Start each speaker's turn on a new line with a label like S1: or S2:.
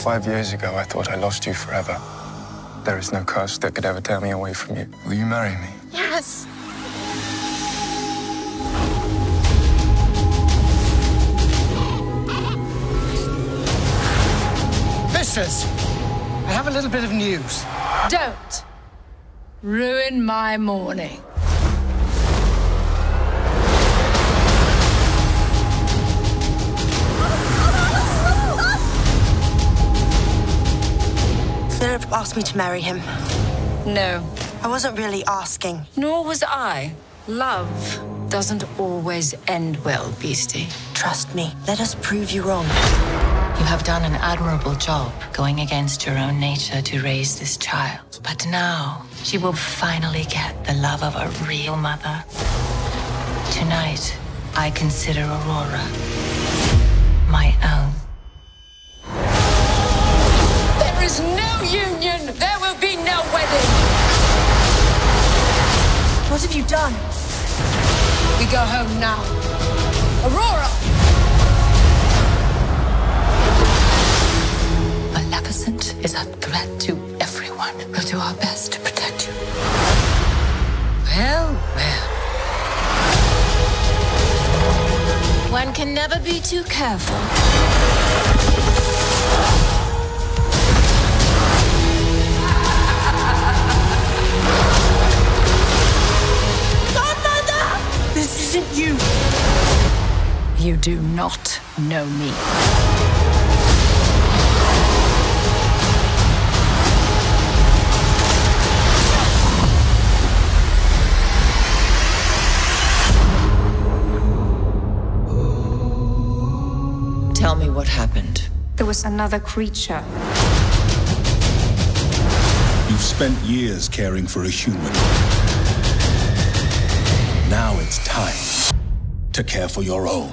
S1: 5 years ago, I thought I lost you forever. There is no curse that could ever tear me away from you. Will you marry me?
S2: Yes.
S3: Mistress, I have a little bit of news.
S2: Don't ruin my morning.
S4: Philip asked me to marry him.
S2: No.
S4: I wasn't really asking.
S2: Nor was I. Love doesn't always end well, Beastie.
S4: Trust me. Let us prove you wrong.
S5: You have done an admirable job going against your own nature to raise this child. But now, she will finally get the love of a real mother. Tonight, I consider Aurora my own.
S2: There is no union. There will be no wedding.
S4: What have you done?
S2: We go home now. Aurora!
S5: Maleficent is a threat to everyone. We'll do our best to protect you.
S2: Well, well.
S5: One can never be too careful.
S4: This isn't you.
S2: You do not know me.
S5: Tell me what happened.
S6: There was another creature.
S7: You've spent years caring for a human. Now it's time to care for your own.